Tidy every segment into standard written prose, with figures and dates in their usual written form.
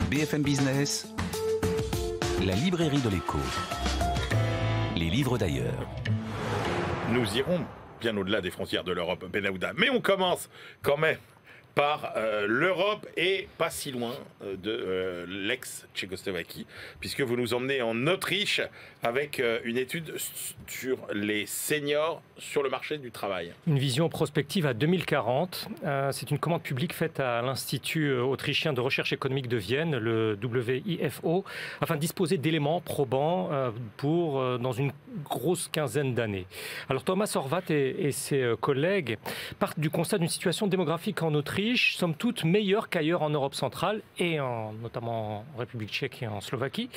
BFM Business, la librairie de l'écho. Les livres d'ailleurs. Nous irons bien au-delà des frontières de l'Europe, Benahouda. Mais on commence quand même par l'Europe et pas si loin de l'ex-Tchécoslovaquie, puisque vous nous emmenez en Autriche avec une étude sur les seniors sur le marché du travail. Une vision prospective à 2040. C'est une commande publique faite à l'Institut autrichien de recherche économique de Vienne, le WIFO, afin de disposer d'éléments probants dans une grosse quinzaine d'années. Alors Thomas Horvath et ses collègues partent du constat d'une situation démographique en Autriche somme toute meilleure qu'ailleurs en Europe centrale et notamment en République tchèque et en Slovaquie,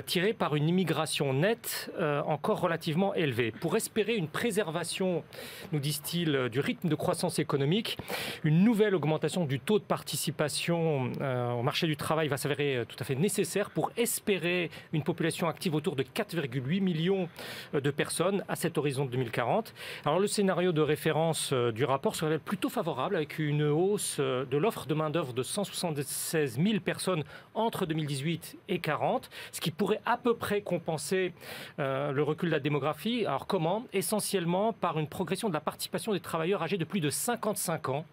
tirée par une immigration nette encore relativement élevée. Pour espérer une préservation, nous disent-ils, du rythme de croissance économique, une nouvelle augmentation du taux de participation au marché du travail va s'avérer tout à fait nécessaire pour espérer une population active autour de 4,8 millions de personnes à cet horizon de 2040. Alors le scénario de référence du rapport se révèle plutôt favorable, avec une hausse de l'offre de main-d'œuvre de 176 000 personnes entre 2018 et 40, ce qui pourrait à peu près compenser le recul de la démographie. Alors comment? Essentiellement par une progression de la participation des travailleurs âgés de plus de 55 ans,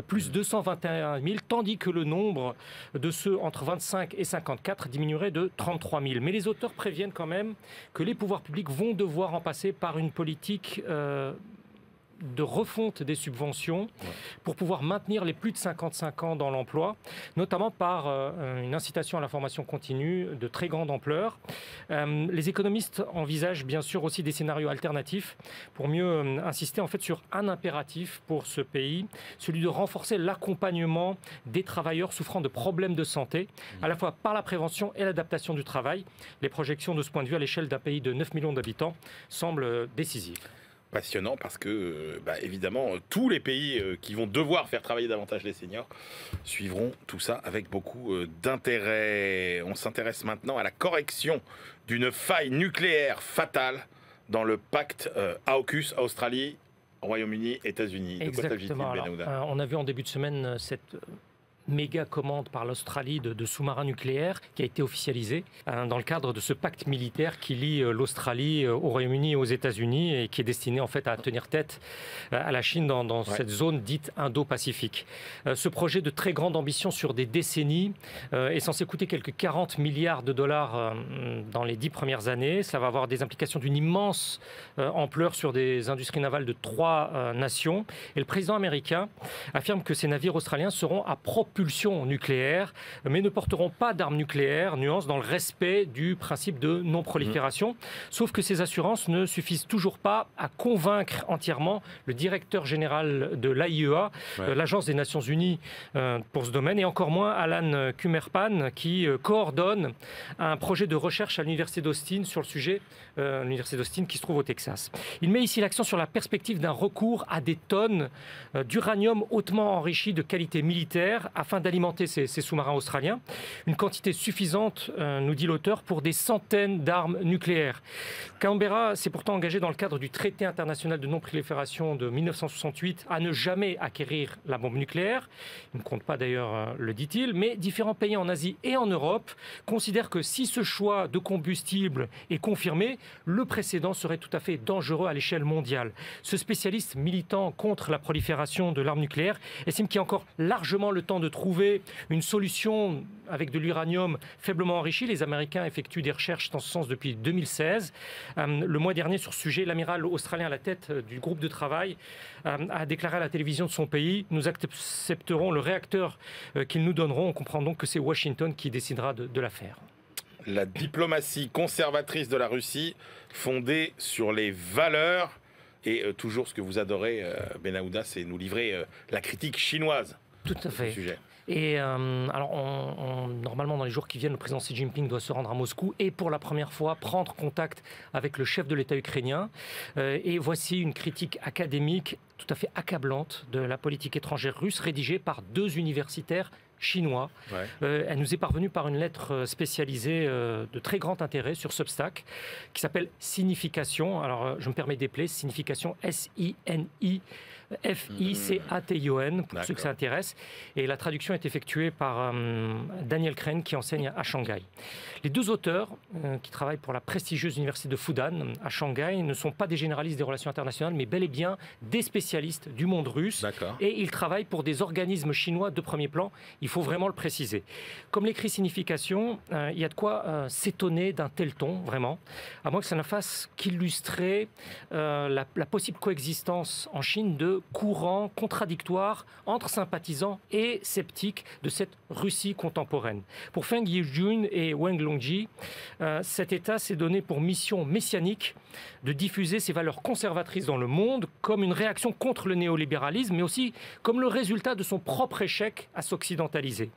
plus 221 000, tandis que le nombre de ceux entre 25 et 54 diminuerait de 33 000. Mais les auteurs préviennent quand même que les pouvoirs publics vont devoir en passer par une politique de refonte des subventions pour pouvoir maintenir les plus de 55 ans dans l'emploi, notamment par une incitation à la formation continue de très grande ampleur. Les économistes envisagent bien sûr aussi des scénarios alternatifs pour mieux insister en fait sur un impératif pour ce pays, celui de renforcer l'accompagnement des travailleurs souffrant de problèmes de santé, à la fois par la prévention et l'adaptation du travail. Les projections de ce point de vue à l'échelle d'un pays de 9 millions d'habitants semblent décisives. Passionnant parce que, évidemment, tous les pays qui vont devoir faire travailler davantage les seniors suivront tout ça avec beaucoup d'intérêt. On s'intéresse maintenant à la correction d'une faille nucléaire fatale dans le pacte AUKUS, Australie, Royaume-Uni, États-Unis. Exactement. On a vu en début de semaine cette méga commande par l'Australie de sous-marins nucléaires qui a été officialisée dans le cadre de ce pacte militaire qui lie l'Australie au Royaume-Uni et aux États-Unis et qui est destiné en fait à tenir tête à la Chine dans cette zone dite Indo-Pacifique. Ce projet de très grande ambition sur des décennies est censé coûter quelques 40 milliards de dollars dans les 10 premières années. Ça va avoir des implications d'une immense ampleur sur des industries navales de 3 nations. Et le président américain affirme que ces navires australiens seront à propulsion nucléaire, mais ne porteront pas d'armes nucléaires, nuance dans le respect du principe de non-prolifération. Sauf que ces assurances ne suffisent toujours pas à convaincre entièrement le directeur général de l'AIEA, l'Agence des Nations Unies pour ce domaine, et encore moins Alan Kumerpan, qui coordonne un projet de recherche à l'Université d'Austin sur le sujet, l'Université d'Austin qui se trouve au Texas. Il met ici l'accent sur la perspective d'un recours à des tonnes d'uranium hautement enrichi de qualité militaire afin d'alimenter ces sous-marins australiens. Une quantité suffisante, nous dit l'auteur, pour des centaines d'armes nucléaires. Canberra s'est pourtant engagé dans le cadre du traité international de non-prolifération de 1968 à ne jamais acquérir la bombe nucléaire. Il ne compte pas d'ailleurs, le dit-il, mais différents pays en Asie et en Europe considèrent que si ce choix de combustible est confirmé, le précédent serait tout à fait dangereux à l'échelle mondiale. Ce spécialiste militant contre la prolifération de l'arme nucléaire estime qu'il y a encore largement le temps de trouver une solution avec de l'uranium faiblement enrichi. Les Américains effectuent des recherches dans ce sens depuis 2016. Le mois dernier, sur ce sujet, l'amiral australien à la tête du groupe de travail a déclaré à la télévision de son pays « Nous accepterons le réacteur qu'ils nous donneront ». On comprend donc que c'est Washington qui décidera de l'affaire. La diplomatie conservatrice de la Russie, fondée sur les valeurs, et toujours ce que vous adorez, Benahouda, c'est nous livrer la critique chinoise. Tout à fait. Sujet. Et normalement, dans les jours qui viennent, le président Xi Jinping doit se rendre à Moscou et pour la première fois prendre contact avec le chef de l'État ukrainien. Et voici une critique académique tout à fait accablante de la politique étrangère russe, rédigée par 2 universitaires chinois. Elle nous est parvenue par une lettre spécialisée de très grand intérêt sur Substack qui s'appelle Signification. Alors je me permets d'épeler Signification, SINI F-I-C-A-T-I-O-N, pour ceux que ça intéresse. Et la traduction est effectuée par Daniel Crane, qui enseigne à Shanghai. Les deux auteurs, qui travaillent pour la prestigieuse université de Fudan, à Shanghai, ne sont pas des généralistes des relations internationales, mais bel et bien des spécialistes du monde russe. Et ils travaillent pour des organismes chinois de premier plan. Il faut vraiment le préciser. Comme l'écrit Signification, il y a de quoi s'étonner d'un tel ton, vraiment, à moins que ça ne fasse qu'illustrer la possible coexistence en Chine de courants contradictoires entre sympathisants et sceptiques de cette Russie contemporaine. Pour Feng Yijun et Wang Longji, cet État s'est donné pour mission messianique de diffuser ses valeurs conservatrices dans le monde comme une réaction contre le néolibéralisme, mais aussi comme le résultat de son propre échec à s'occidentaliser.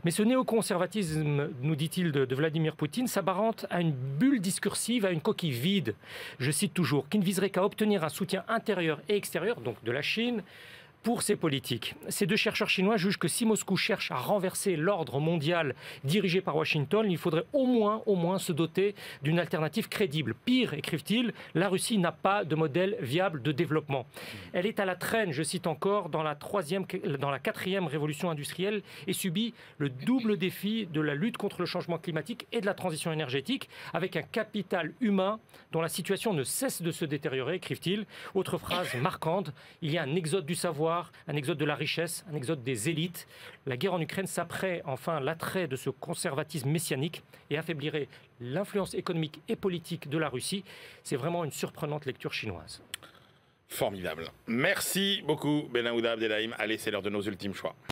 Mais ce néoconservatisme, nous dit-il, de Vladimir Poutine, s'apparente à une bulle discursive, à une coquille vide, je cite toujours, qui ne viserait qu'à obtenir un soutien intérieur et extérieur, donc de la Chine, pour ses politiques. Ces deux chercheurs chinois jugent que si Moscou cherche à renverser l'ordre mondial dirigé par Washington, il faudrait au moins se doter d'une alternative crédible. Pire, écrivent-ils, la Russie n'a pas de modèle viable de développement. Elle est à la traîne, je cite encore, dans la 4e révolution industrielle et subit le double défi de la lutte contre le changement climatique et de la transition énergétique, avec un capital humain dont la situation ne cesse de se détériorer, écrivent-ils. Autre phrase marquante, il y a un exode du savoir, un exode de la richesse, un exode des élites. La guerre en Ukraine s'apprête enfin l'attrait de ce conservatisme messianique et affaiblirait l'influence économique et politique de la Russie. C'est vraiment une surprenante lecture chinoise. Formidable. Merci beaucoup, Benaouda Abdelhaim. Allez, c'est l'heure de nos ultimes choix.